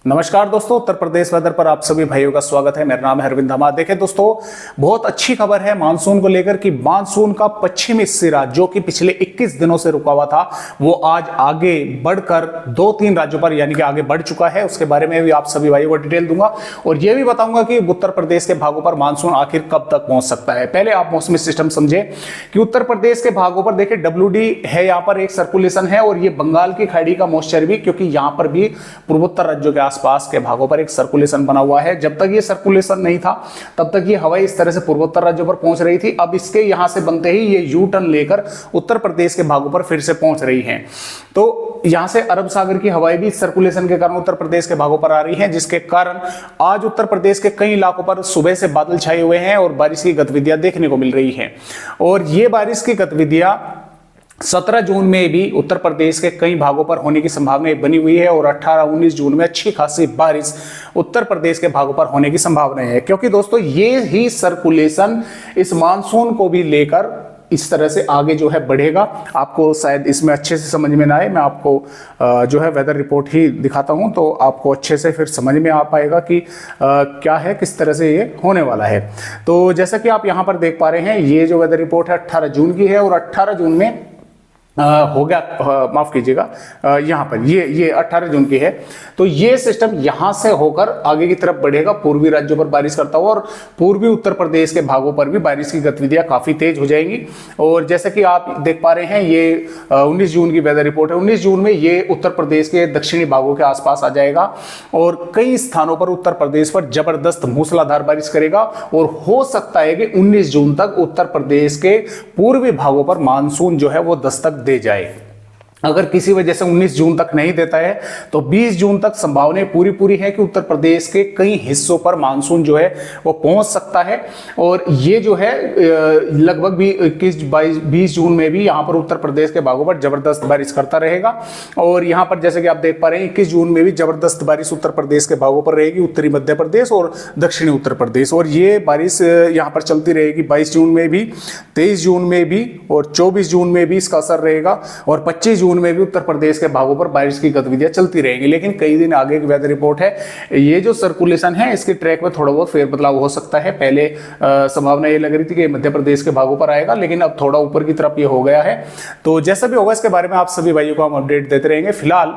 नमस्कार दोस्तों, उत्तर प्रदेश वेदर पर आप सभी भाइयों का स्वागत है। मेरा नाम है अरविंद धमात। देखें दोस्तों, बहुत अच्छी खबर है मानसून को लेकर कि मानसून का पश्चिमी सिरा जो कि पिछले 21 दिनों से रुका हुआ था वो आज आगे बढ़कर 2-3 राज्यों पर यानी कि आगे बढ़ चुका है। उसके बारे में भी आप सभी भाइयों को डिटेल दूंगा और यह भी बताऊंगा कि उत्तर प्रदेश के भागों पर मानसून आखिर कब तक पहुंच सकता है। पहले आप मौसमी सिस्टम समझे कि उत्तर प्रदेश के भागों पर देखिए WD है, यहाँ पर एक सर्कुलेशन है और ये बंगाल की खाड़ी का मॉइस्चर भी, क्योंकि यहाँ पर भी पूर्वोत्तर राज्यों के आसपास के भागों पर एक सर्कुलेशन बना हुआ है। जब तक ये सर्कुलेशन नहीं था तब तक ये हवाएं इस तरह से पूर्वोत्तर राज्यों पर पहुंच रही थी। अब इसके यहां से बनते ही ये यू टर्न लेकर उत्तर प्रदेश के भागों पर फिर से पहुंच रही हैं। तो यहां से अरब सागर की हवाएं भी सर्कुलेशन के कारण उत्तर प्रदेश के भागों पर आ रही हैं, जिसके कारण आज उत्तर प्रदेश के कई इलाकों पर सुबह से बादल छाए हुए हैं और बारिश की गतिविधियां देखने को मिल रही हैं। और ये बारिश की गतिविधियां 17 जून में भी उत्तर प्रदेश के कई भागों पर होने की संभावना बनी हुई है और 18-19 जून में अच्छी खासी बारिश उत्तर प्रदेश के भागों पर होने की संभावना है। क्योंकि दोस्तों ये ही सर्कुलेशन इस मानसून को भी लेकर इस तरह से आगे जो है बढ़ेगा। आपको शायद इसमें अच्छे से समझ में ना आए, मैं आपको जो है वेदर रिपोर्ट ही दिखाता हूं तो आपको अच्छे से फिर समझ में आ पाएगा कि क्या है, किस तरह से ये होने वाला है। तो जैसा कि आप यहां पर देख पा रहे हैं, ये जो वेदर रिपोर्ट है 18 जून की है और 18 जून में हो गया, माफ कीजिएगा, यहां पर ये 18 जून की है। तो ये सिस्टम यहां से होकर आगे की तरफ बढ़ेगा, पूर्वी राज्यों पर बारिश करता हुआ और पूर्वी उत्तर प्रदेश के भागों पर भी बारिश की गतिविधियां काफी तेज हो जाएंगी। और जैसे कि आप देख पा रहे हैं, ये 19 जून की वेदर रिपोर्ट है। 19 जून में ये उत्तर प्रदेश के दक्षिणी भागों के आसपास आ जाएगा और कई स्थानों पर उत्तर प्रदेश पर जबरदस्त मूसलाधार बारिश करेगा और हो सकता है कि 19 जून तक उत्तर प्रदेश के पूर्वी भागों पर मानसून जो है वो दस्तक दे जाए। अगर किसी वजह से 19 जून तक नहीं देता है तो 20 जून तक संभावना पूरी है कि उत्तर प्रदेश के कई हिस्सों पर मानसून जो है वो पहुंच सकता है। और ये जो है लगभग भी 21-20 जून में भी यहां पर उत्तर प्रदेश के भागों पर जबरदस्त बारिश करता रहेगा। और यहां पर जैसे कि आप देख पा रहे हैं 21 जून में भी जबरदस्त बारिश उत्तर प्रदेश के भागों पर रहेगी, उत्तरी मध्य प्रदेश और दक्षिणी उत्तर प्रदेश। और ये बारिश यहां पर चलती रहेगी 22 जून में भी, 23 जून में भी और 24 जून में भी इसका असर रहेगा और 25 जून में भी उत्तर प्रदेश के भागों पर बारिश की गतिविधियां चलती रहेंगी। लेकिन कई दिन आगे की वेदर रिपोर्ट है, ये जो सर्कुलेशन है इसके ट्रैक में थोड़ा बहुत फेरबदलाव हो सकता है। पहले संभावना ये लग रही थी कि मध्य प्रदेश के भागों पर आएगा, लेकिन अब थोड़ा ऊपर की तरफ ये हो गया है। तो जैसा भी होगा इसके बारे में आप सभी भाइयों को हम अपडेट देते रहेंगे। फिलहाल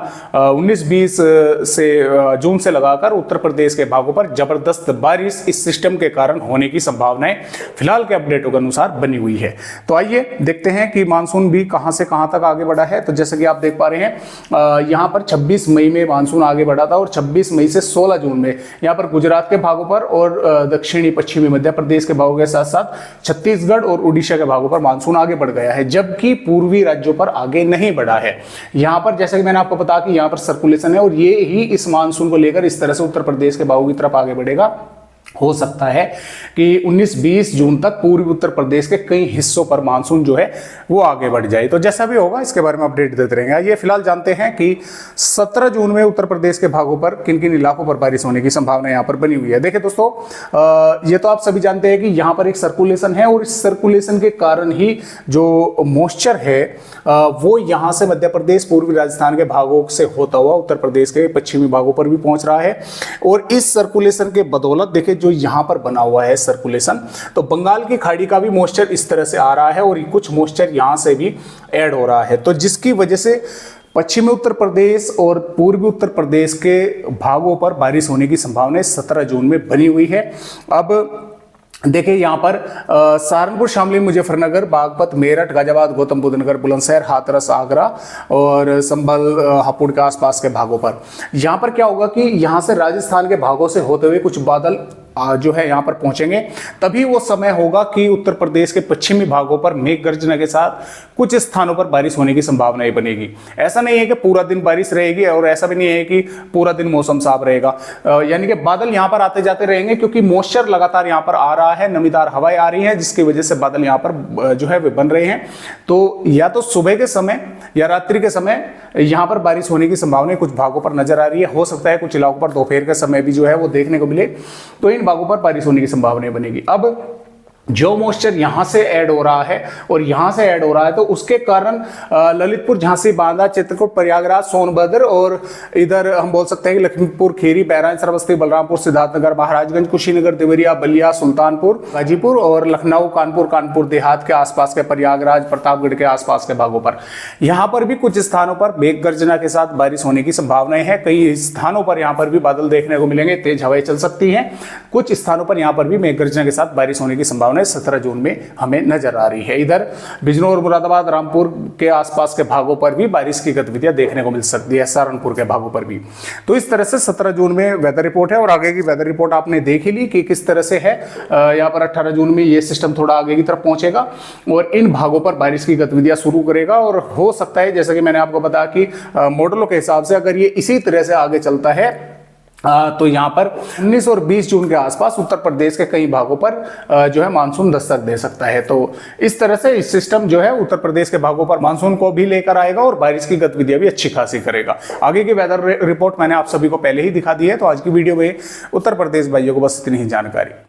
19-20 से जून से लगाकर उत्तर प्रदेश के भागों पर जबरदस्त बारिश इस सिस्टम के कारण होने की संभावनाएं फिलहाल के अपडेटों के अनुसार बनी हुई है। तो आइए देखते हैं कि मानसून भी कहां से कहां तक आगे बढ़ा है। तो जैसे कि आप देख पा रहे हैं, यहां पर 26 मई में मानसून आगे बढ़ा था और 26 मई से 16 जून में यहां पर गुजरात के भागों पर और दक्षिणी पश्चिमी मध्य प्रदेश के भागों के साथ साथ छत्तीसगढ़ और उड़ीसा के भागों पर मानसून आगे बढ़ गया है, जबकि पूर्वी राज्यों पर आगे नहीं बढ़ा है। यहां पर जैसे कि मैंने आपको बताया कि यहां पर सर्कुलेशन है और ये ही इस मानसून को लेकर इस तरह से उत्तर प्रदेश के भागों की तरफ आगे बढ़ेगा। हो सकता है कि 19-20 जून तक पूर्वी उत्तर प्रदेश के कई हिस्सों पर मानसून जो है वो आगे बढ़ जाए। तो जैसा भी होगा इसके बारे में अपडेट देते रहेंगे। ये फिलहाल जानते हैं कि 17 जून में उत्तर प्रदेश के भागों पर किन किन इलाकों पर बारिश होने की संभावना यहाँ पर बनी हुई है। देखिए दोस्तों, ये तो आप सभी जानते हैं कि यहाँ पर एक सर्कुलेशन है और इस सर्कुलेशन के कारण ही जो मॉइस्चर है वो यहाँ से मध्य प्रदेश पूर्वी राजस्थान के भागों से होता हुआ उत्तर प्रदेश के पश्चिमी भागों पर भी पहुंच रहा है। और इस सर्कुलेशन के बदौलत देखिए जो यहां पर बना हुआ है सर्कुलेशन, तो बंगाल की खाड़ी का भी मॉइस्चर इस तरह से आ रहा है और कुछ मॉइस्चर यहां से भी ऐड हो रहा है। तो जिसकी वजह से पश्चिमी उत्तर प्रदेश और पूर्वी उत्तर प्रदेश के भागों पर बारिश होने की संभावना 17 जून में बनी हुई है। अब देखिए यहाँ पर सहारनपुर, शामली, मुजफ्फरनगर, बागपत, मेरठ, गाजियाबाद, गौतम बुद्ध नगर, बुलंदशहर, हाथरस, आगरा और संभल, हापुड़ के आसपास के भागों पर यहाँ पर क्या होगा कि यहाँ से राजस्थान के भागों से होते हुए कुछ बादल जो है यहाँ पर पहुंचेंगे। तभी वो समय होगा कि उत्तर प्रदेश के पश्चिमी भागों पर मेघ गर्जना के साथ कुछ स्थानों पर बारिश होने की संभावनाएं बनेगी। ऐसा नहीं है कि पूरा दिन बारिश रहेगी और ऐसा भी नहीं है कि पूरा दिन मौसम साफ रहेगा, यानी कि बादल यहाँ पर आते जाते रहेंगे क्योंकि मॉइस्चर लगातार यहाँ पर आ रहा है, नमीदार हवाएं आ रही हैं, जिसकी वजह से बादल यहाँ पर जो है वे बन रहे हैं। तो या तो सुबह के समय या रात्रि के समय यहाँ पर बारिश होने की संभावना कुछ भागों पर नजर आ रही है। हो सकता है कुछ इलाकों पर दोपहर के समय भी जो है वो देखने को मिले, तो इन भागों पर बारिश होने की संभावना बनेगी। अब जो मॉइस्चर यहां से ऐड हो रहा है और यहां से ऐड हो रहा है, तो उसके कारण ललितपुर, झांसी, बांदा, चित्रकूट, प्रयागराज, सोनभद्र और इधर हम बोल सकते हैं कि लखीमपुर खीरी, बहराइच, श्रावस्ती, बलरामपुर, सिद्धार्थनगर, महाराजगंज, कुशीनगर, देवरिया, बलिया, सुल्तानपुर, गाजीपुर और लखनऊ, कानपुर देहात के आसपास के, प्रयागराज, प्रतापगढ़ के आसपास के भागों पर यहां पर भी कुछ स्थानों पर मेघ गर्जना के साथ बारिश होने की संभावनाएं हैं। कई स्थानों पर यहां पर भी बादल देखने को मिलेंगे, तेज हवाएं चल सकती हैं। कुछ स्थानों पर यहां पर भी मेघ गर्जना के साथ बारिश होने की संभावना 17 जून में हमें नजर आ रही है। इधर बिजनौर, मुरादाबाद, रामपुर के आसपास के भागों पर भी बारिश की गतिविधियां देखने को मिल सकती है, सहारनपुर के भागों पर भी। तो इस तरह से 17 जून में वेदर रिपोर्ट है और आगे की वेदर रिपोर्ट आपने देख ही ली कि किस तरह से है। यहाँ पर 18 जून में ये सिस्टम थोड़ा आगे की तरफ पहुंचेगा और इन भागों पर बारिश की गतिविधियां शुरू करेगा और हो सकता है, जैसा कि मैंने आपको बताया कि मॉडलों के हिसाब से अगर ये इसी तरह से आगे चलता है तो यहां पर 19 और 20 जून के आसपास उत्तर प्रदेश के कई भागों पर जो है मानसून दस्तक दे सकता है। तो इस तरह से इस सिस्टम जो है उत्तर प्रदेश के भागों पर मानसून को भी लेकर आएगा और बारिश की गतिविधियां भी अच्छी खासी करेगा। आगे की वेदर रिपोर्ट मैंने आप सभी को पहले ही दिखा दी है। तो आज की वीडियो में उत्तर प्रदेश भाइयों को बस इतनी ही जानकारी।